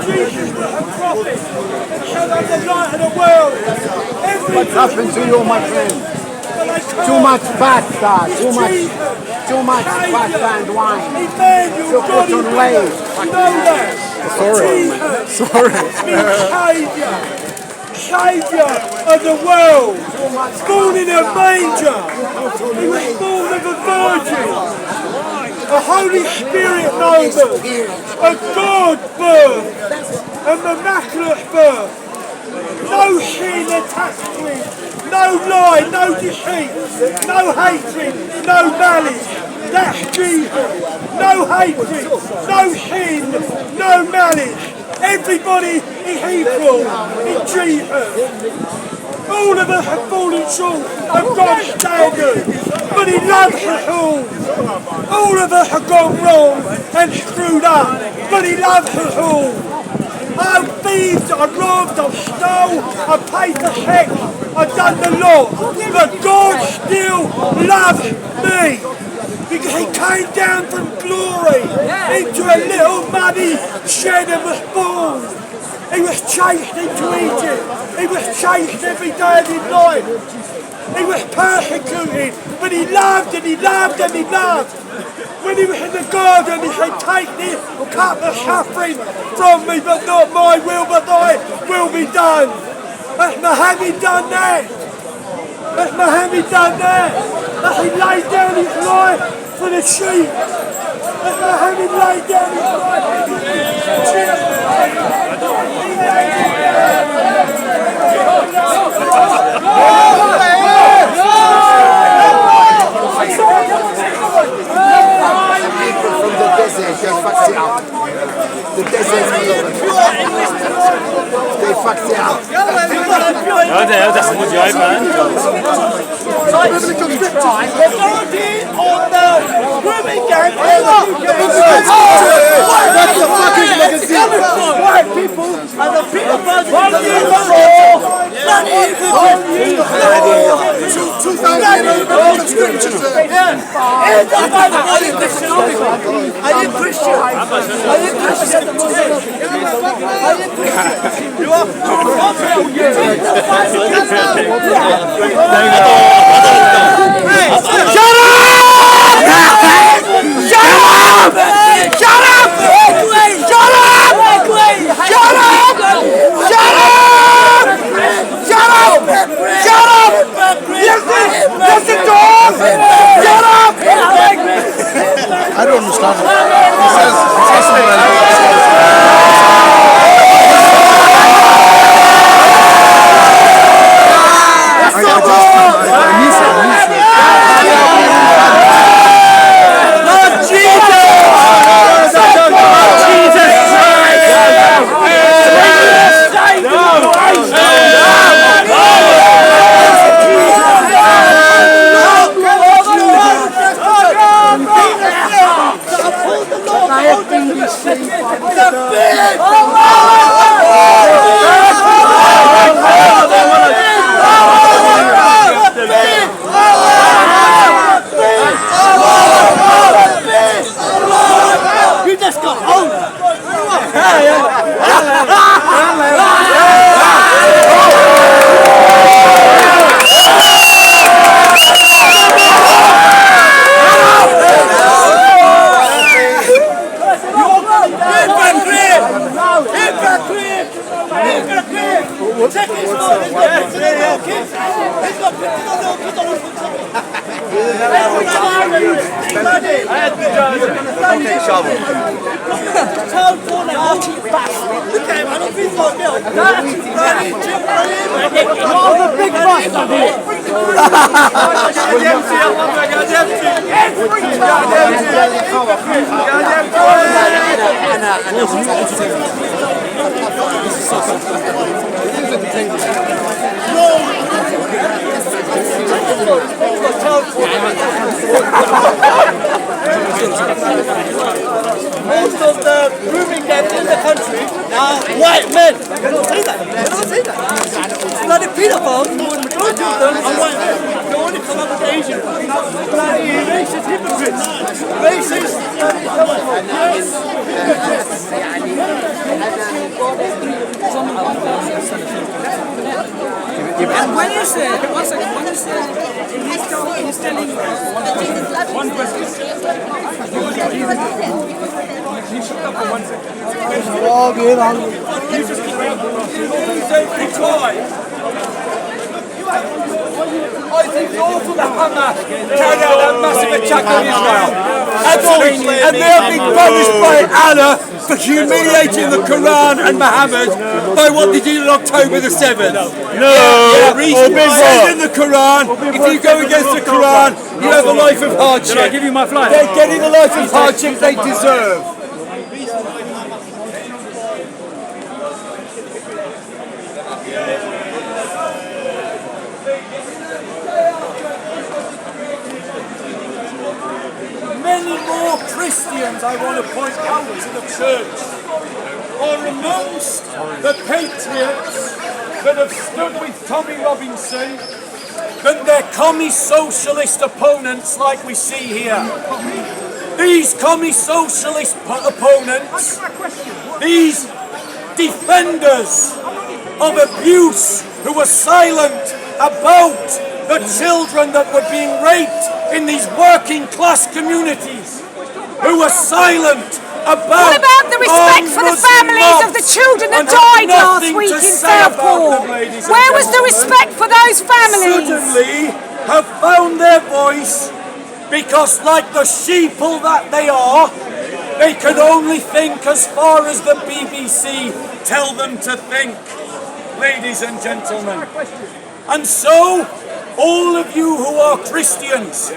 Jesus was a prophet and showed us the light of the world. What's happened to you, my friend? Too much pasta, too much pasta and wine. Emmanuel, God is with us. You know that. Sorry. Saviour of the world. Born in a manger. He was born of a virgin. A Holy Spirit moment. A God birth. An immaculate birth. No sin attached to him. No lie, no deceit, no hatred, no malice. That's Jesus. No hatred, no sin, no malice. Everybody is equal in Jesus. All of us have fallen short of God's standard, but He loves us all. All of us have gone wrong and screwed up, but He loves us all. I've thieved, I've robbed, I've stole, I've paid for sex, I've done the lot, but God still loves me because He came down from glory into a little muddy shed and was born. He was chased into Egypt. He was chased every day of his life. He was persecuted, but he loved and he loved and he loved. When he was in the garden, he said, take this cup of suffering from me, but not my will, but thy will be done. That's Muhammad done that. That's Muhammad done that. That he laid down his life for the sheep. That's Muhammad laid down his life for the sheep. From the desert, they fucked it out. The desert, they fucked it out. Ja, det är som att jag är med. White people are the people of Are you Christian? You are. Shut up! Shut up! Shut up! Shut up! Shut up! Shut up! Shut up! Shut up! Listen to us! Shut up! I don't understand. You just got old. Check this out. He's got Most of the grooming gangs in the country are white men. You don't say that. You don't say that. Bloody pedophiles, the majority of them are white men. They only come up with Asian. Bloody racist hypocrites. Racist. And when you say, one second, when you say he's telling one question. He shut up for 1 second. You just keep waiting. Try. I think it's awful that Hamas carried out that massive attack on Israel. And they're being punished by Allah for humiliating the Quran and Muhammad by what they did on October the 7th. No, It says in the Quran, if you go against the Quran, you have a life of hardship. Should I give you my flight? They're getting the life of hardship they deserve. Many more Christians, I want to point out to the church, are amongst the patriots that have stood with Tommy Robinson than their commie socialist opponents like we see here. These commie socialist opponents, these defenders of abuse who were silent about the children that were being raped in these working class communities, who were silent about... What about the respect for the families of the children that died last week in Southport? Where was the respect for those families? Suddenly have found their voice because, like the sheeple that they are, they can only think as far as the BBC tell them to think, ladies and gentlemen. And so, all of you who are Christians,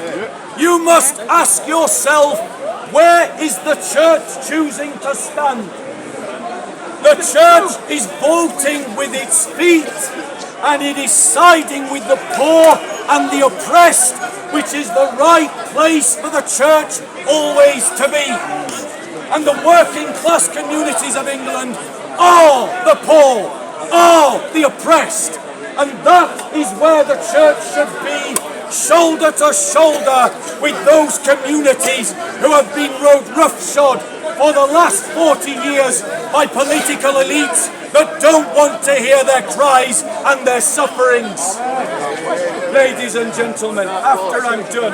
you must ask yourself, where is the church choosing to stand? The church is voting with its feet, and it is siding with the poor and the oppressed, which is the right place for the church always to be. And the working class communities of England are the poor, are the oppressed. And that is where the church should be, shoulder to shoulder with those communities who have been rode roughshod for the last 40 years by political elites that don't want to hear their cries and their sufferings. Ladies and gentlemen, after I'm done,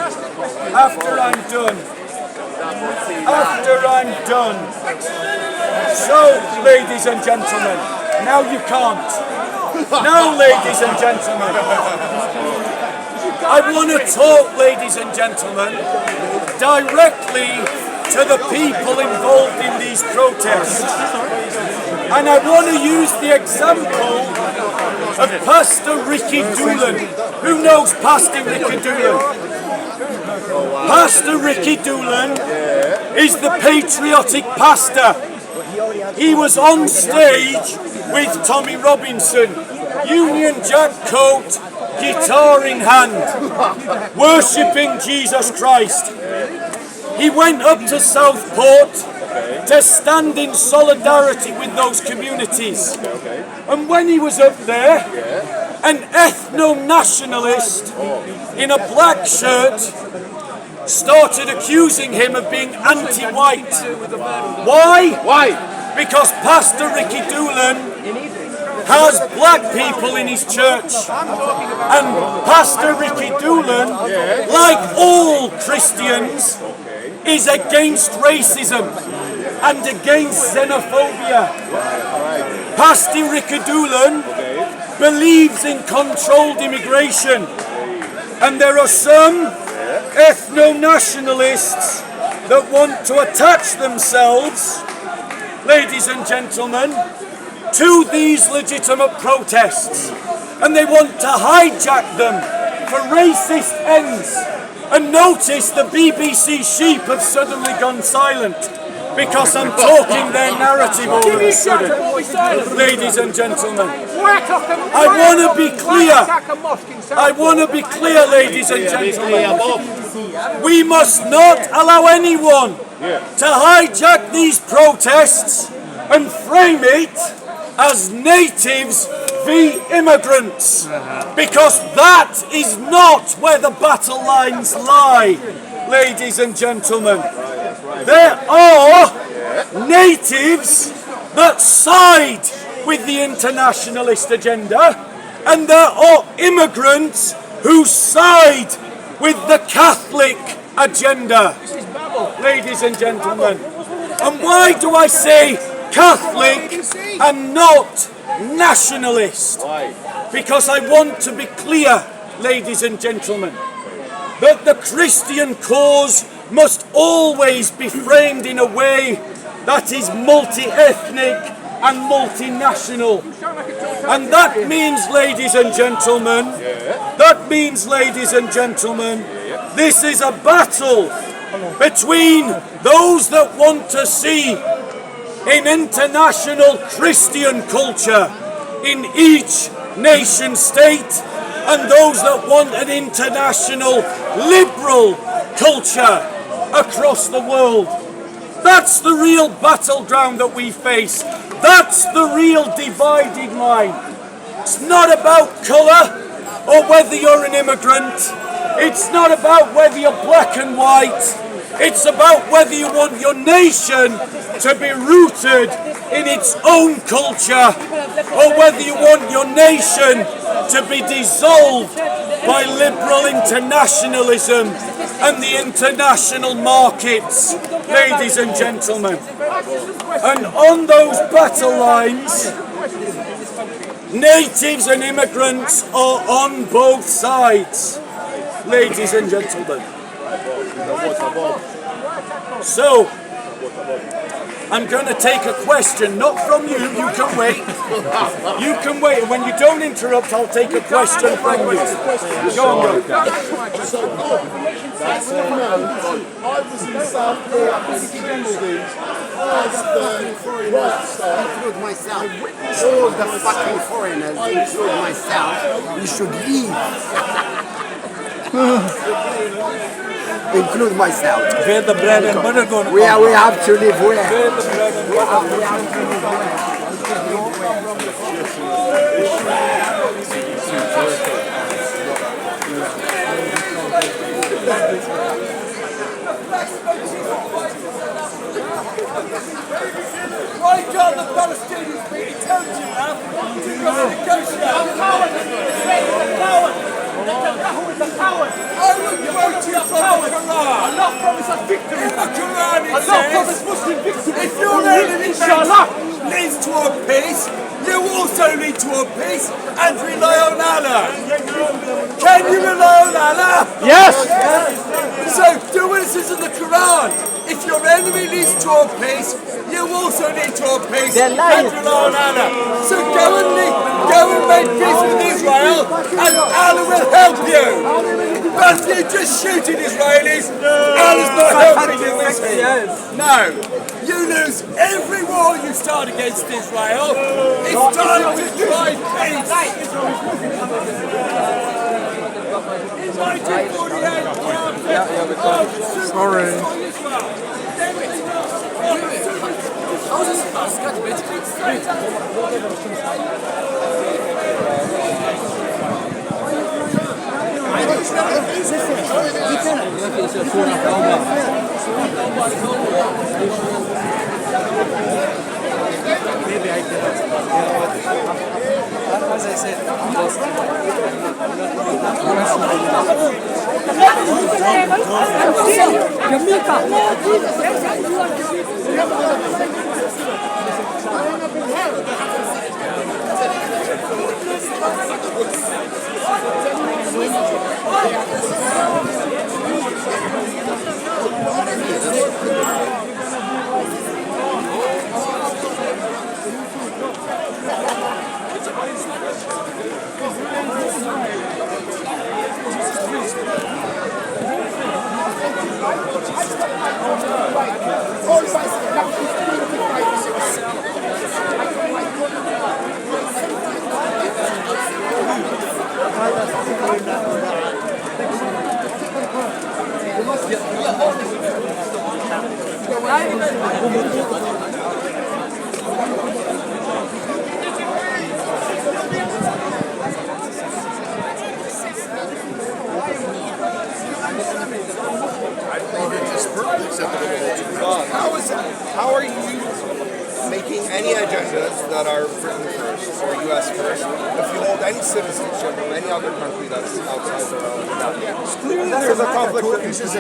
so, ladies and gentlemen, now you can't. Now, ladies and gentlemen, I want to talk, ladies and gentlemen, directly to the people involved in these protests. And I want to use the example of Pastor Ricky Doolan. Who knows Pastor Ricky Doolan? Pastor Ricky Doolan is the patriotic pastor. He was on stage with Tommy Robinson, Union Jack coat, guitar in hand, worshipping Jesus Christ. He went up to Southport to stand in solidarity with those communities. And when he was up there, an ethno-nationalist in a black shirt started accusing him of being anti-white. Why? Because Pastor Ricky Doolan has black people in his church. And Pastor Ricky Doolan, like all Christians, is against racism and against xenophobia. Pastor Ricky Doolan believes in controlled immigration. And there are some ethno-nationalists that want to attach themselves, ladies and gentlemen, to these legitimate protests. And they want to hijack them for racist ends. And notice the BBC sheep have suddenly gone silent because I'm talking their narrative all of a sudden. Ladies and gentlemen, I want to be clear, ladies and gentlemen. We must not allow anyone to hijack these protests and frame it as natives v immigrants, because that is not where the battle lines lie, ladies and gentlemen. There are natives that side with the internationalist agenda, And there are immigrants who side with the Catholic agenda, ladies and gentlemen. And why do I say Catholic and not nationalist? Because I want to be clear, ladies and gentlemen, that the Christian cause must always be framed in a way that is multi-ethnic and multinational. And that means, ladies and gentlemen, this is a battle between those that want to see an international Christian culture in each nation state and those that want an international liberal culture across the world. That's the real battleground that we face. That's the real dividing line. It's not about colour or whether you're an immigrant. It's not about whether you're black and white. It's about whether you want your nation to be rooted in its own culture or whether you want your nation to be dissolved by liberal internationalism and the international markets, ladies and gentlemen. And on those battle lines, natives and immigrants are on both sides, ladies and gentlemen. So, I'm going to take a question, not from you, you can wait. You can wait, and when you don't interrupt, I'll take a question from you. Go on, bro. I was in Southport as the right side. Include myself. All the fucking foreigners, include myself, we should leave. Include myself. Where the bread and butter gonna We have to live where? Where the bread and butter We have to live where? Why can't the Palestinians be determined enough to go and negotiate? I'm coward! The coward! The coward! I will quote you from the Quran. Allah promised us victory. In the Quran it says, Allah promised Muslim victory. If your enemy leads to a peace, you also lead to a peace and rely on Allah. Can you rely on Allah? Yes! So do what it says in the Quran. If your enemy leads to a peace, you also lead to a peace and rely on Allah. So go and make peace with Israel and Allah will help you. But if you're just shooting Israelis, Allah's not helping you, is he? No. You lose every war you start against Israel. It's time to try peace. In 1948, Sorry. as I said, leading any agendas that are Britain first or US first, if you hold any citizenship of any other country that's outside their own, there's a conflict. This is the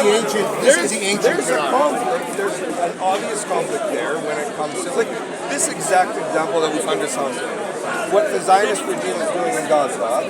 ancient. There's a conflict. There's an obvious conflict there when it comes to like this exact example that we found just on. What the Zionist regime is doing in Gaza